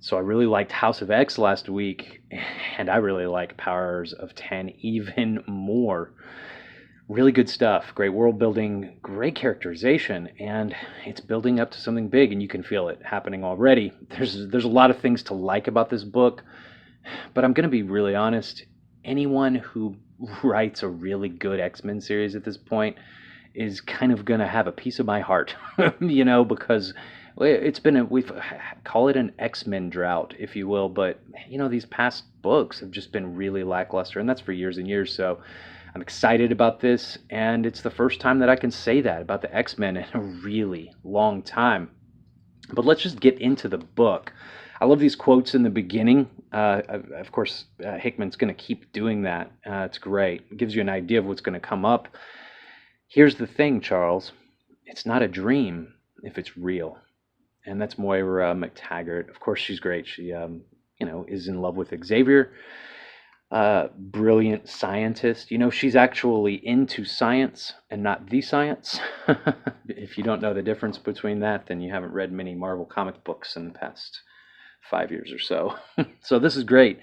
So I really liked House of X last week, and I really like Powers of 10 even more. Really good stuff. Great world building, great characterization, and it's building up to something big, and you can feel it happening already. There's a lot of things to like about this book, but I'm going to be really honest. Anyone who writes a really good X-Men series at this point is kind of going to have a piece of my heart, because it's been we've call it an X-Men drought, if you will, but these past books have just been really lackluster, and that's for years and years. So I'm excited about this, and it's the first time that I can say that about the X-Men in a really long time. But let's just get into the book. I love these quotes in the beginning. Of course, Hickman's going to keep doing that. It's great. It gives you an idea of what's going to come up. Here's the thing, Charles. It's not a dream if it's real. And that's Moira McTaggart. Of course, she's great. She, is in love with Xavier. Brilliant scientist. She's actually into science and not the science. If you don't know the difference between that, then you haven't read many Marvel comic books in the past 5 years or so. So this is great.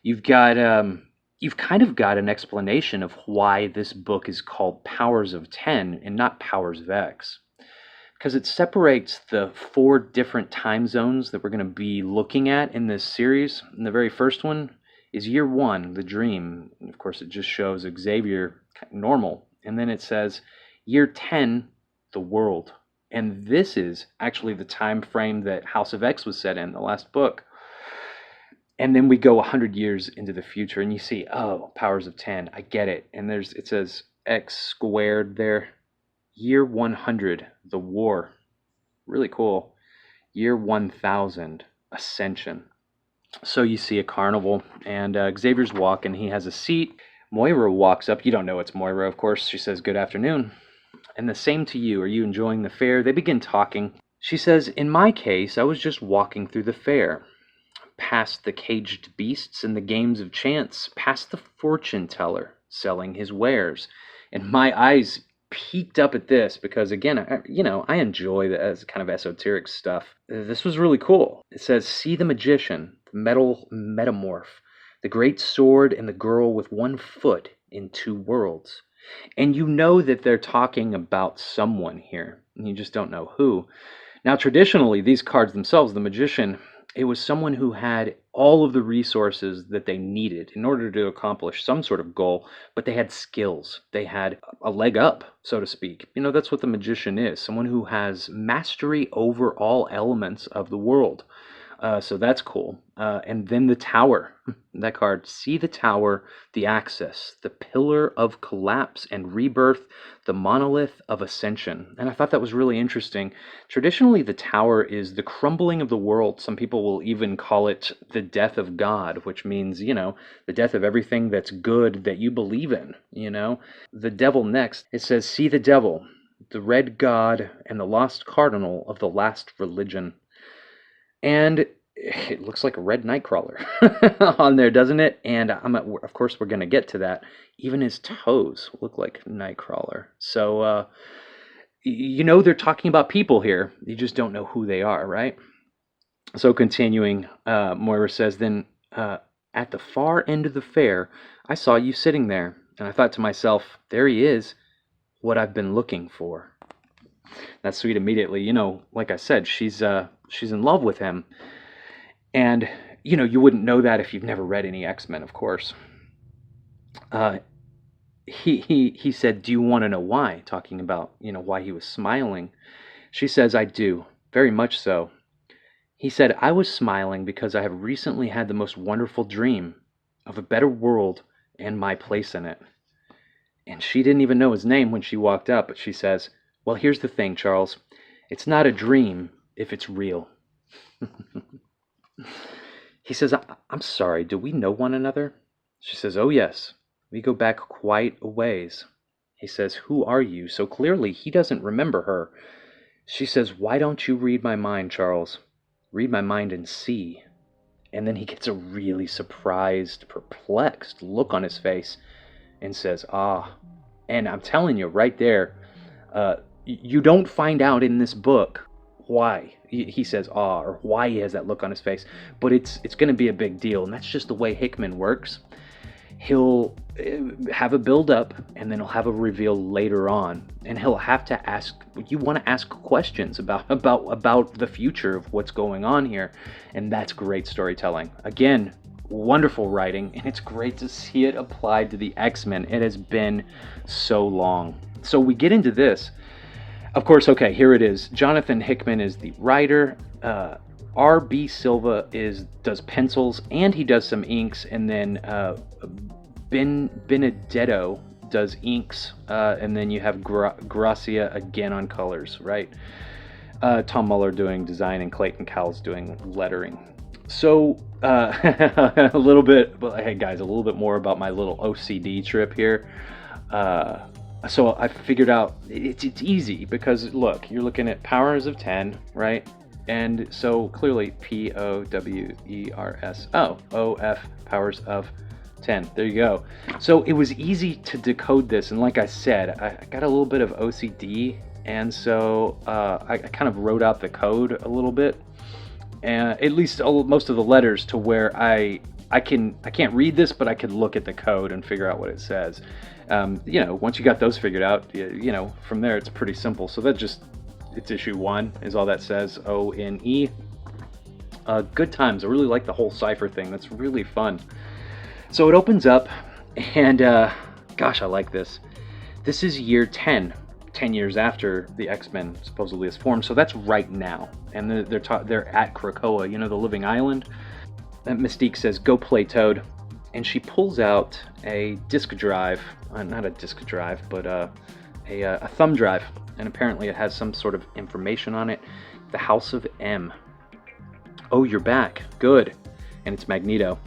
You've kind of got an explanation of why this book is called Powers of 10 and not Powers of X. Because it separates the 4 different time zones that we're going to be looking at in this series. And the very first one is year 1, the dream. And of course, it just shows Xavier normal. And then it says year 10, the world. And this is actually the time frame that House of X was set in, the last book. And then we go 100 years into the future, and you see, oh, Powers of 10, I get it. And it says X squared there. Year 100, the war. Really cool. Year 1000, Ascension. So you see a carnival, and Xavier's walking. He has a seat. Moira walks up. You don't know it's Moira, of course. She says, "Good afternoon." And the same to you. Are you enjoying the fair? They begin talking. She says, "In my case, I was just walking through the fair. Past the caged beasts and the games of chance. Past the fortune teller selling his wares. And my eyes peeked up at this because, again, I enjoy the as kind of esoteric stuff. This was really cool. It says, "See the magician, the metal metamorph, the great sword, and the girl with one foot in 2 worlds." And you know that they're talking about someone here, and you just don't know who. Now, traditionally, these cards themselves, the magician, it was someone who had all of the resources that they needed in order to accomplish some sort of goal, but they had skills. They had a leg up, so to speak. That's what the magician is, someone who has mastery over all elements of the world. So that's cool. And then the tower, that card, see the tower, the axis, the pillar of collapse and rebirth, the monolith of ascension. And I thought that was really interesting. Traditionally, the tower is the crumbling of the world. Some people will even call it the death of God, which means, the death of everything that's good that you believe in, The devil next, it says, see the devil, the red god and the lost cardinal of the last religion. And it looks like a red nightcrawler on there, doesn't it? And of course, we're going to get to that. Even his toes look like nightcrawler. So, they're talking about people here. You just don't know who they are, right? So continuing, Moira says, then at the far end of the fair, I saw you sitting there. And I thought to myself, there he is, what I've been looking for. That's sweet immediately. Like I said, she's in love with him. And, you wouldn't know that if you've never read any X-Men, of course. He said, do you want to know why? Talking about, why he was smiling. She says, I do, very much so. He said, I was smiling because I have recently had the most wonderful dream of a better world and my place in it. And she didn't even know his name when she walked up, but she says, well, here's the thing, Charles. It's not a dream if it's real. He says, I'm sorry, do we know one another? She says, oh yes, we go back quite a ways. He says, who are you? So clearly he doesn't remember her. She says, why don't you read my mind, Charles? Read my mind and see. And then he gets a really surprised, perplexed look on his face and says, ah. And I'm telling you right there, you don't find out in this book why he says "ah" or why he has that look on his face, but it's going to be a big deal, and that's just the way Hickman works. He'll have a build up, and then he'll have a reveal later on, and he'll have to ask. You want to ask questions about the future of what's going on here, and that's great storytelling. Again, wonderful writing, and it's great to see it applied to the X-Men. It has been so long. So we get into this. Of course, okay, here it is. Jonathan Hickman is the writer. R.B. Silva does pencils, and he does some inks, and then Benedetto does inks, and then you have Gracia again on colors, right? Tom Muller doing design, and Clayton Cowles doing lettering. So a little bit, well, hey guys, a little bit more about my little OCD trip here. So I figured out it's easy because look, you're looking at powers of 10, right? And so clearly POWERS powers of 10. There you go. So it was easy to decode this, and like I said, I got a little bit of OCD, and so I kind of wrote out the code a little bit, and at least most of the letters, to where I can't read this, but I could look at the code and figure out what it says. Once you got those figured out, from there it's pretty simple. So it's issue 1 is all that says, ONE. Good times. I really like the whole cipher thing. That's really fun. So it opens up, and gosh, I like this. This is year 10 years after the X-Men supposedly is formed. So that's right now, and they're at Krakoa, the living island. And Mystique says, "Go play, Toad," and she pulls out a disk drive, not a disk drive, but a thumb drive, and apparently it has some sort of information on it. The House of M. "Oh, you're back. Good." And it's Magneto.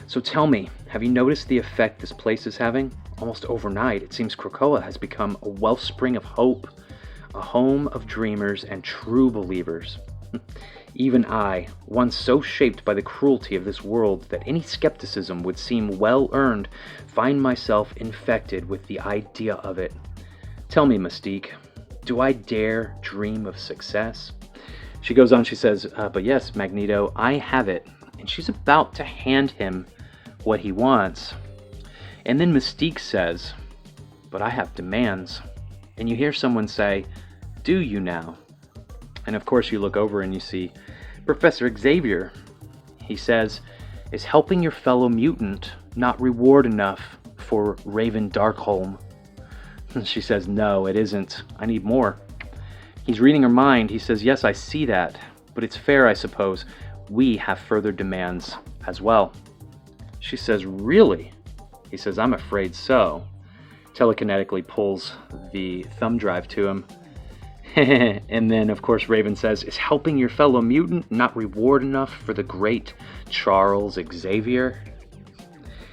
"So tell me, have you noticed the effect this place is having? Almost overnight, it seems Krakoa has become a wellspring of hope, a home of dreamers and true believers. Even I, once so shaped by the cruelty of this world that any skepticism would seem well-earned, find myself infected with the idea of it. Tell me, Mystique, do I dare dream of success?" She goes on, she says, "But yes, Magneto, I have it." And she's about to hand him what he wants. And then Mystique says, "But I have demands." And you hear someone say, "Do you now?" And of course you look over and you see Professor Xavier. He says, "Is helping your fellow mutant not reward enough for Raven Darkholm?" And she says, "No, it isn't. I need more." He's reading her mind. He says, "Yes, I see that. But it's fair, I suppose. We have further demands as well." She says, "Really?" He says, "I'm afraid so." Telekinetically pulls the thumb drive to him. And then, of course, Raven says, "Is helping your fellow mutant not reward enough for the great Charles Xavier?"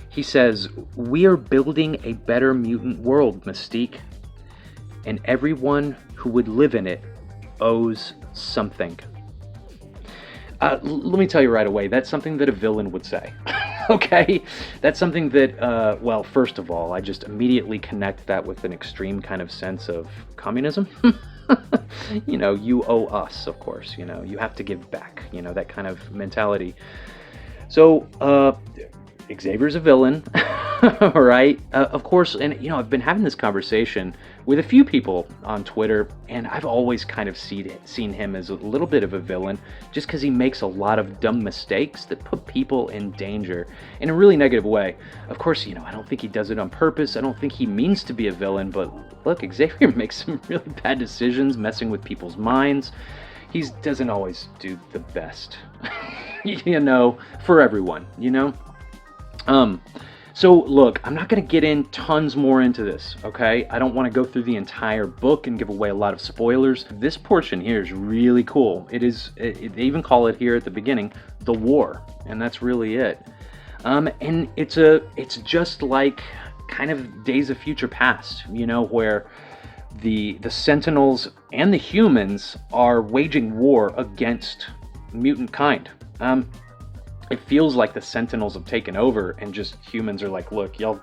He says, "We are building a better mutant world, Mystique. And everyone who would live in it owes something." Let me tell you right away, that's something that a villain would say. Okay? That's something that, well, first of all, I just immediately connect that with an extreme kind of sense of communism. You owe us, of course, you have to give back, that kind of mentality. So, Xavier's a villain, right? Of course, and I've been having this conversation with a few people on Twitter, and I've always kind of seen him as a little bit of a villain, just because he makes a lot of dumb mistakes that put people in danger in a really negative way. Of course, I don't think he does it on purpose. I don't think he means to be a villain, but look, Xavier makes some really bad decisions, messing with people's minds. He doesn't always do the best, for everyone, So look, I'm not going to get in tons more into this, okay? I don't want to go through the entire book and give away a lot of spoilers. This portion here is really cool. They even call it here at the beginning, the war, and that's really it. And it's just like kind of Days of Future Past, where the Sentinels and the humans are waging war against mutant kind. It feels like the Sentinels have taken over, and just humans are like, "Look, y'all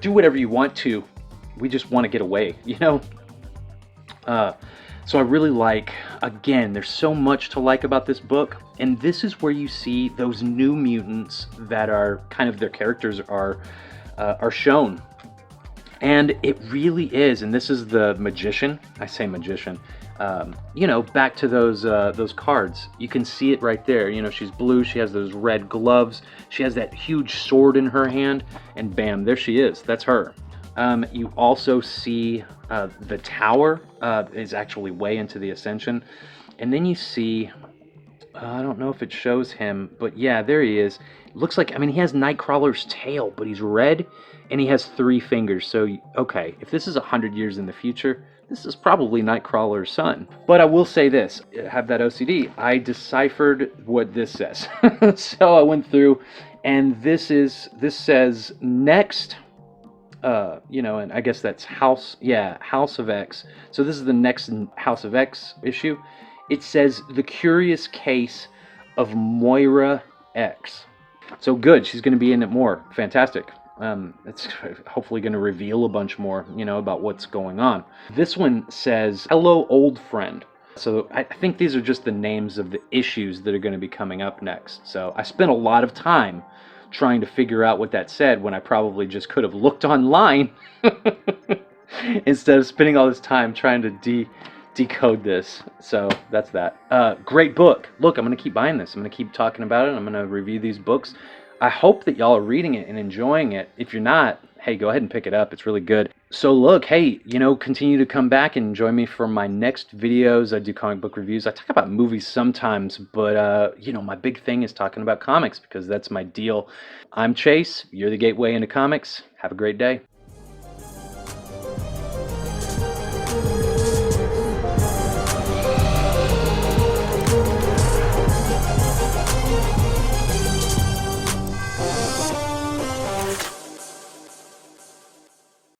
do whatever you want to. We just want to get away," So I really like, again, there's so much to like about this book, and this is where you see those new mutants that are kind of their characters are shown. And it really is, and this is the magician. I say magician. You know, back to those cards. You can see it right there. You know, she's blue. She has those red gloves. She has that huge sword in her hand, and bam, there she is. That's her. You also see the tower is actually way into the Ascension, and then you see. I don't know if it shows him, but yeah, there he is. Looks like, I mean, he has Nightcrawler's tail, but he's red, and he has 3 fingers. So, okay, if this is 100 years in the future, this is probably Nightcrawler's son. But I will say this, I have that OCD. I deciphered what this says. So I went through, and this says next, you know, and I guess that's House of X. So this is the next House of X issue. It says The Curious Case of Moira X. So good, she's going to be in it more. Fantastic. It's hopefully going to reveal a bunch more, you know, about what's going on. This one says, Hello, Old Friend. So I think these are just the names of the issues that are going to be coming up next. So I spent a lot of time trying to figure out what that said when I probably just could have looked online instead of spending all this time trying to decode this. So that's that. Great book. Look, I'm going to keep buying this. I'm going to keep talking about it. I'm going to review these books. I hope that y'all are reading it and enjoying it. If you're not, hey, go ahead and pick it up. It's really good. So look, hey, you know, continue to come back and join me for my next videos. I do comic book reviews. I talk about movies sometimes, but, you know, my big thing is talking about comics because that's my deal. I'm Chase. You're the gateway into comics. Have a great day.